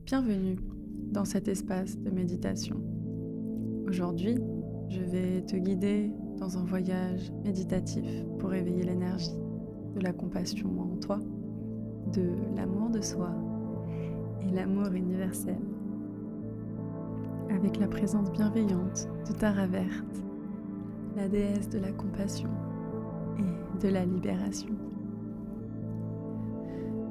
Bienvenue dans cet espace de méditation. Aujourd'hui, je vais te guider dans un voyage méditatif pour éveiller l'énergie de la compassion en toi, de l'amour de soi et l'amour universel, avec la présence bienveillante de Tara Verte, la déesse de la compassion et de la libération.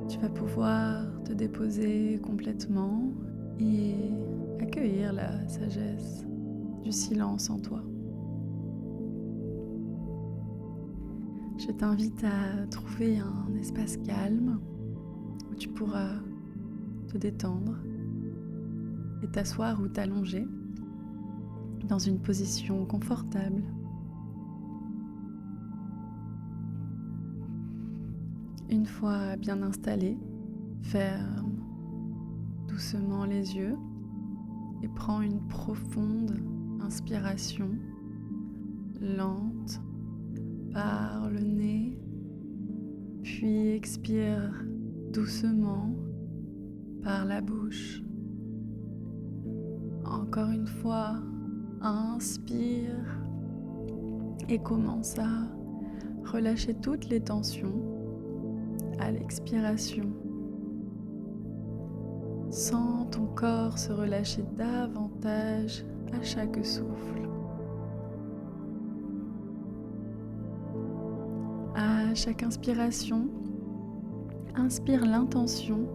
Tu vas pouvoir te déposer complètement et accueillir la sagesse du silence en toi. Je t'invite à trouver un espace calme où tu pourras te détendre et t'asseoir ou t'allonger dans une position confortable. Une fois bien installé, ferme doucement les yeux et prends une profonde inspiration lente par le nez, puis expire doucement par la bouche. Encore une fois, inspire et commence à relâcher toutes les tensions à l'expiration. Sens ton corps se relâcher davantage à chaque souffle. À chaque inspiration, inspire l'intention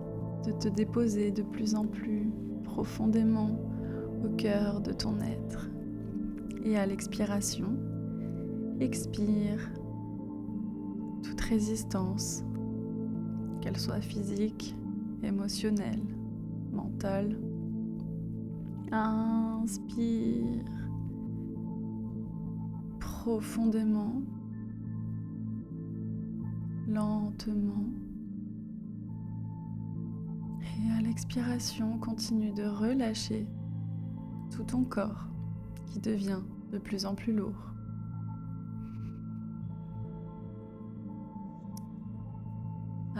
de te déposer de plus en plus profondément au cœur de ton être. Et à l'expiration, expire toute résistance, qu'elle soit physique, émotionnelle, mentale. Inspire profondément, lentement. Et à l'expiration, continue de relâcher tout ton corps qui devient de plus en plus lourd.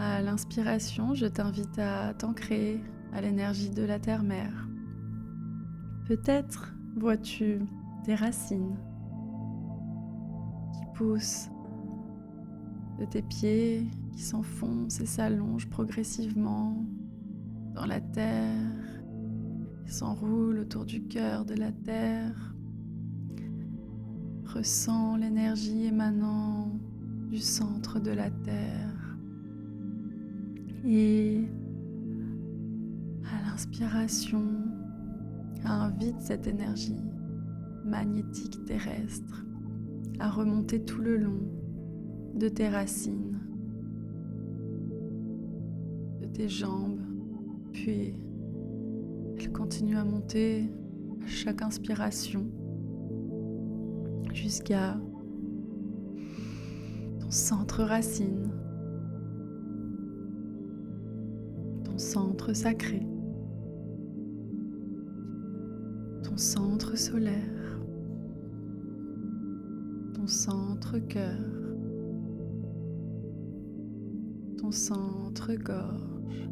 À l'inspiration, je t'invite à t'ancrer à l'énergie de la terre-mère. Peut-être vois-tu des racines qui poussent de tes pieds, qui s'enfoncent et s'allongent progressivement dans la terre, qui s'enroulent autour du cœur de la terre. Ressens l'énergie émanant du centre de la terre. Et à l'inspiration, invite cette énergie magnétique terrestre à remonter tout le long de tes racines, de tes jambes, puis elle continue à monter à chaque inspiration jusqu'à ton centre racine, ton centre sacré, ton centre solaire, ton centre cœur, ton centre gorge,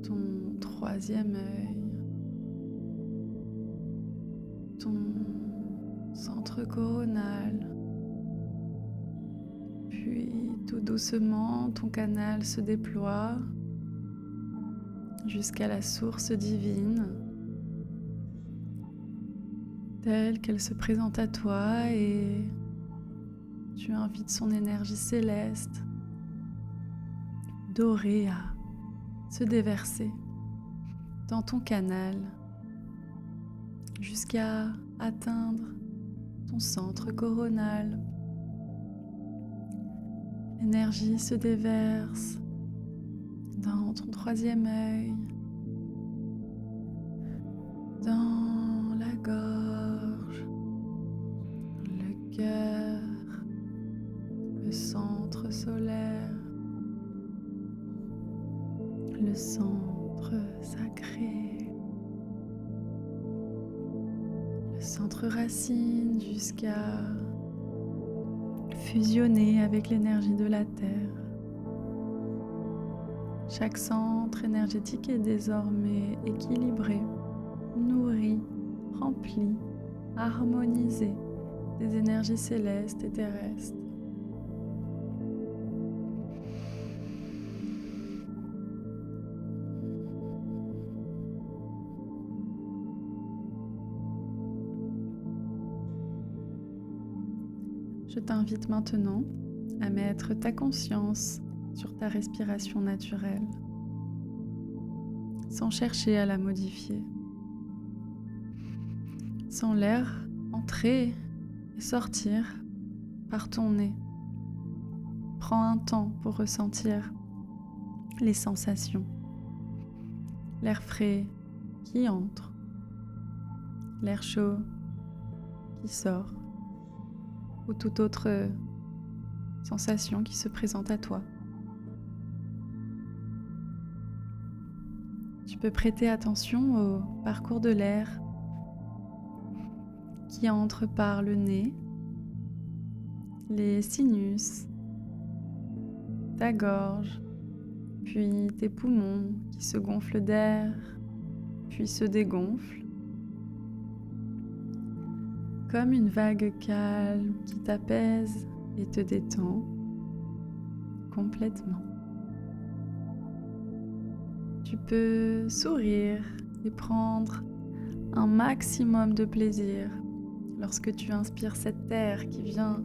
ton troisième œil, ton centre coronal. Puis tout doucement, ton canal se déploie jusqu'à la source divine, telle qu'elle se présente à toi, et tu invites son énergie céleste, dorée, à se déverser dans ton canal jusqu'à atteindre ton centre coronal. L'énergie se déverse dans ton troisième œil, dans la gorge, le cœur, le centre solaire, le centre sacré, le centre racine, jusqu'à fusionner avec l'énergie de la terre. Chaque centre énergétique est désormais équilibré, nourri, rempli, harmonisé des énergies célestes et terrestres. Je t'invite maintenant à mettre ta conscience sur ta respiration naturelle, sans chercher à la modifier, sans l'air entrer et sortir par ton nez. Prends un temps pour ressentir les sensations, l'air frais qui entre, l'air chaud qui sort, ou toute autre sensation qui se présente à toi. Tu peux prêter attention au parcours de l'air qui entre par le nez, les sinus, ta gorge, puis tes poumons qui se gonflent d'air, puis se dégonflent, comme une vague calme qui t'apaise et te détend complètement. Tu peux sourire et prendre un maximum de plaisir lorsque tu inspires cet air qui vient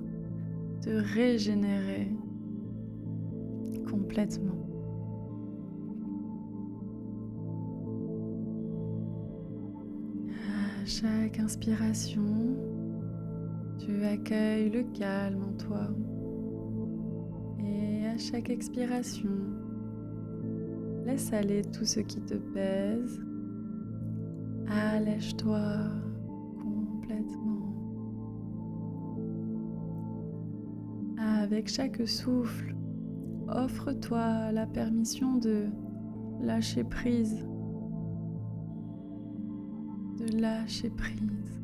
te régénérer complètement. À chaque inspiration, tu accueilles le calme en toi. Et à chaque expiration, laisse aller tout ce qui te pèse. Allège-toi complètement. Avec chaque souffle, offre-toi la permission de lâcher prise. De lâcher prise.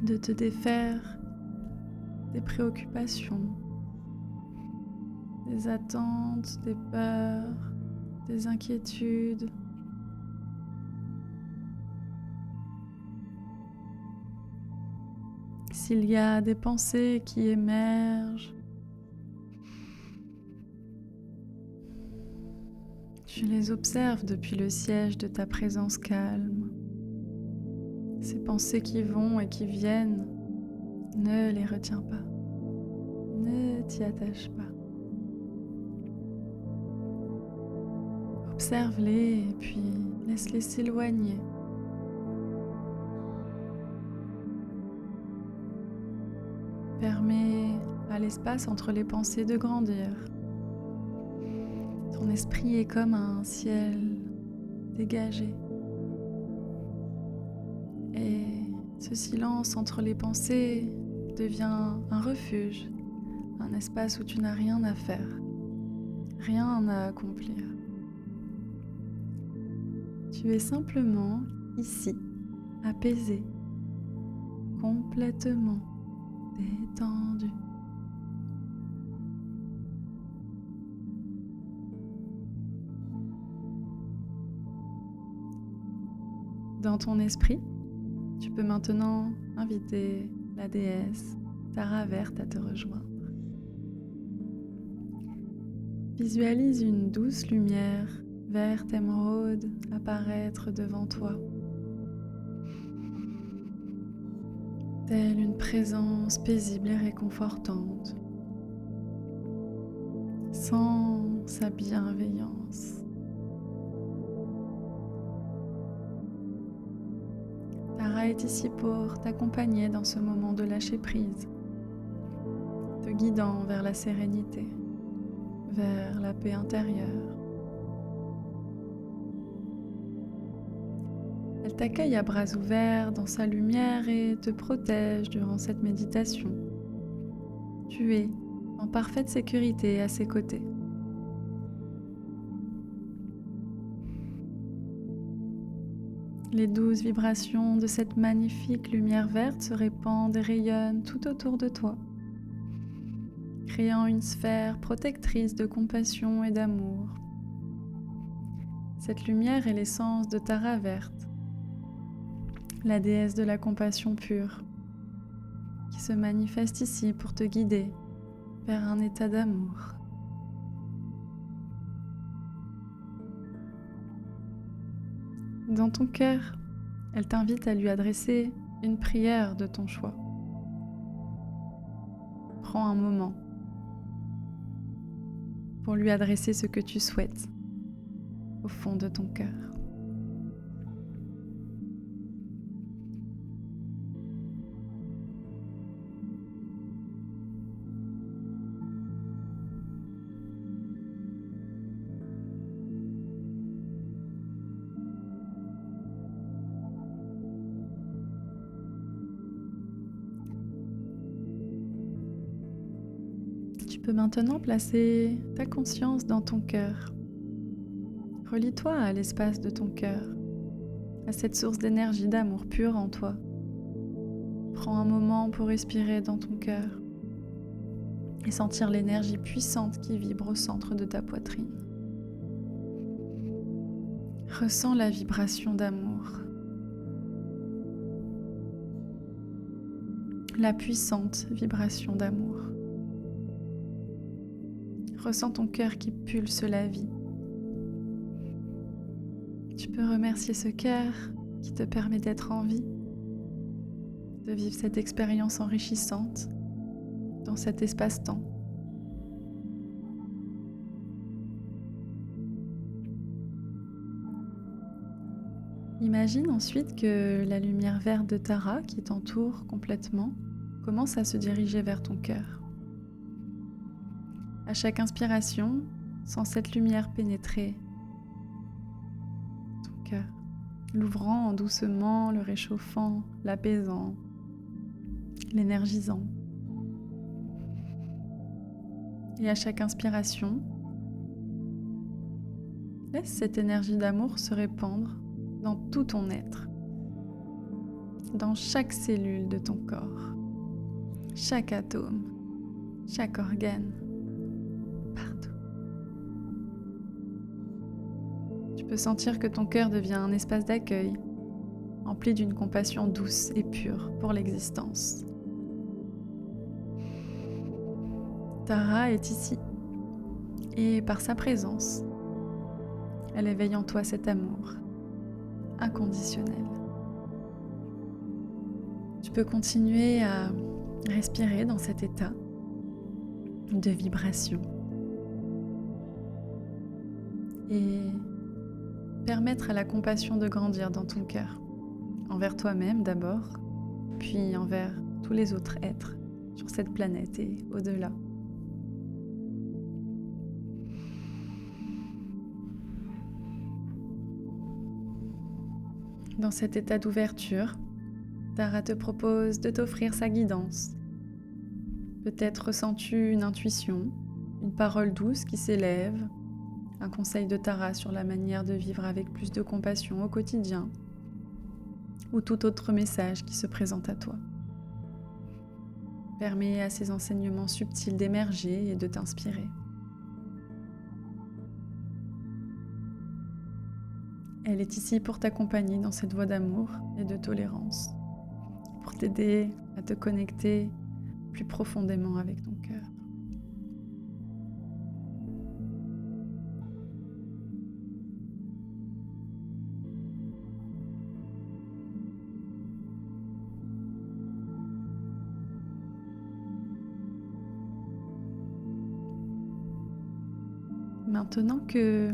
De te défaire des préoccupations, des attentes, des peurs, des inquiétudes. S'il y a des pensées qui émergent, tu les observes depuis le siège de ta présence calme. Ces pensées qui vont et qui viennent, ne les retiens pas, ne t'y attache pas. Observe-les et puis laisse-les s'éloigner. Permets à l'espace entre les pensées de grandir. Ton esprit est comme un ciel dégagé. Et ce silence entre les pensées devient un refuge, un espace où tu n'as rien à faire, rien à accomplir. Tu es simplement ici, apaisé, complètement détendu. Dans ton esprit, tu peux maintenant inviter la déesse Tara Verte à te rejoindre. Visualise une douce lumière verte émeraude apparaître devant toi. Telle une présence paisible et réconfortante. Sens sa bienveillance. Tara est ici pour t'accompagner dans ce moment de lâcher prise, te guidant vers la sérénité, vers la paix intérieure. Elle t'accueille à bras ouverts dans sa lumière et te protège durant cette méditation. Tu es en parfaite sécurité à ses côtés. Les douces vibrations de cette magnifique lumière verte se répandent et rayonnent tout autour de toi, créant une sphère protectrice de compassion et d'amour Cette lumière est l'essence de Tara verte, la déesse de la compassion pure, qui se manifeste ici pour te guider vers un état d'amour. Dans ton cœur, elle t'invite à lui adresser une prière de ton choix. Prends un moment pour lui adresser ce que tu souhaites au fond de ton cœur. Tu peux maintenant placer ta conscience dans ton cœur. Relie-toi à l'espace de ton cœur, à cette source d'énergie d'amour pur en toi. Prends un moment pour respirer dans ton cœur et sentir l'énergie puissante qui vibre au centre de ta poitrine. Ressens la vibration d'amour, la puissante vibration d'amour. Ressens ton cœur qui pulse la vie. Tu peux remercier ce cœur qui te permet d'être en vie, de vivre cette expérience enrichissante dans cet espace-temps. Imagine ensuite que la lumière verte de Tara qui t'entoure complètement commence à se diriger vers ton cœur. À chaque inspiration, sens cette lumière pénétrer ton cœur, l'ouvrant doucement, le réchauffant, l'apaisant, l'énergisant. Et à chaque inspiration, laisse cette énergie d'amour se répandre dans tout ton être, dans chaque cellule de ton corps, chaque atome, chaque organe, partout. Tu peux sentir que ton cœur devient un espace d'accueil, empli d'une compassion douce et pure pour l'existence. Tara est ici, et par sa présence, elle éveille en toi cet amour inconditionnel. Tu peux continuer à respirer dans cet état de vibration et permettre à la compassion de grandir dans ton cœur, envers toi-même d'abord, puis envers tous les autres êtres sur cette planète et au-delà. Dans cet état d'ouverture, Tara te propose de t'offrir sa guidance. Peut-être ressens-tu une intuition, une parole douce qui s'élève, un conseil de Tara sur la manière de vivre avec plus de compassion au quotidien, ou tout autre message qui se présente à toi. Permets à ces enseignements subtils d'émerger et de t'inspirer. Elle est ici pour t'accompagner dans cette voie d'amour et de tolérance, pour t'aider à te connecter plus profondément avec ton cœur. Maintenant que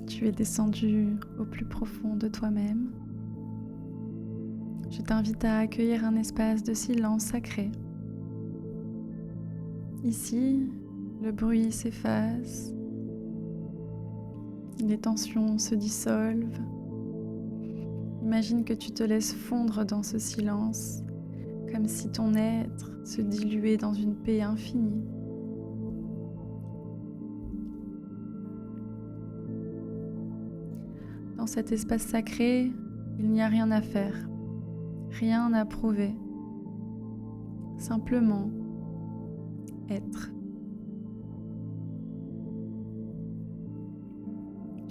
tu es descendu au plus profond de toi-même, je t'invite à accueillir un espace de silence sacré. Ici, le bruit s'efface, les tensions se dissolvent. Imagine que tu te laisses fondre dans ce silence, comme si ton être se diluait dans une paix infinie. Dans cet espace sacré, il n'y a rien à faire, rien à prouver, simplement être.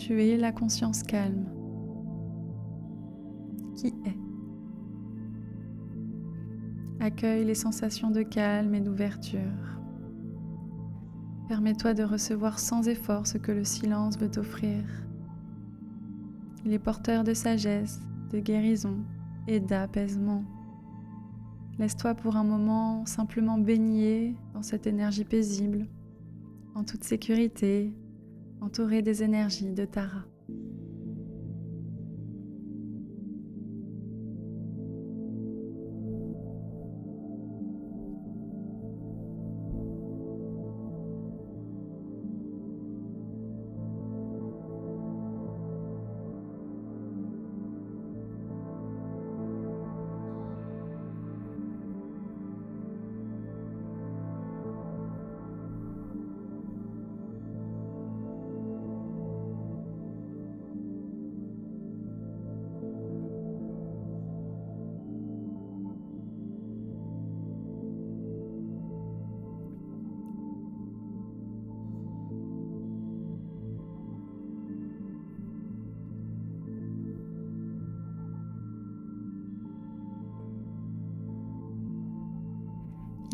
Tu es la conscience calme qui est. Accueille les sensations de calme et d'ouverture. Permets-toi de recevoir sans effort ce que le silence veut t'offrir. Il est porteur de sagesse, de guérison et d'apaisement. Laisse-toi pour un moment simplement baigner dans cette énergie paisible, en toute sécurité, entouré des énergies de Tara.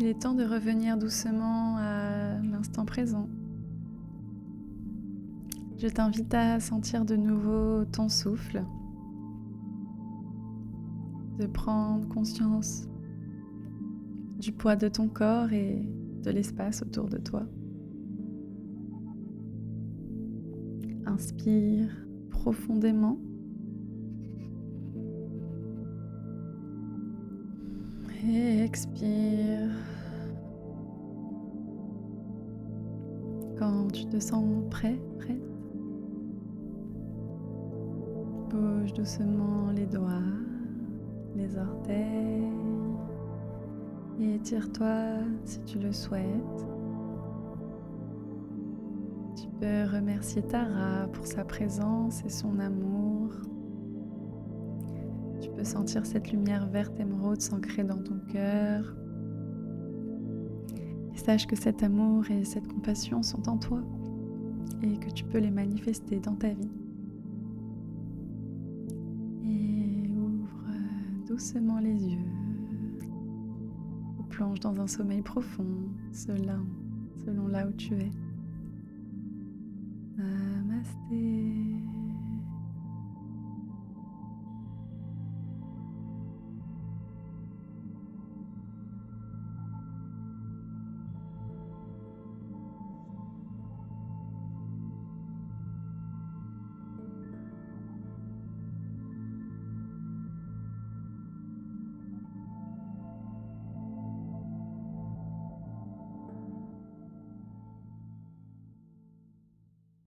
Il est temps de revenir doucement à l'instant présent. Je t'invite à sentir de nouveau ton souffle, de prendre conscience du poids de ton corps et de l'espace autour de toi. Inspire profondément. Et expire. Quand tu te sens prêt, prête, bouge doucement les doigts, les orteils et étire-toi si tu le souhaites. Tu peux remercier Tara pour sa présence et son amour. Tu peux sentir cette lumière verte émeraude s'ancrer dans ton cœur. Et sache que cet amour et cette compassion sont en toi et que tu peux les manifester dans ta vie. Et ouvre doucement les yeux. Ou plonge dans un sommeil profond, selon là où tu es. Namasté.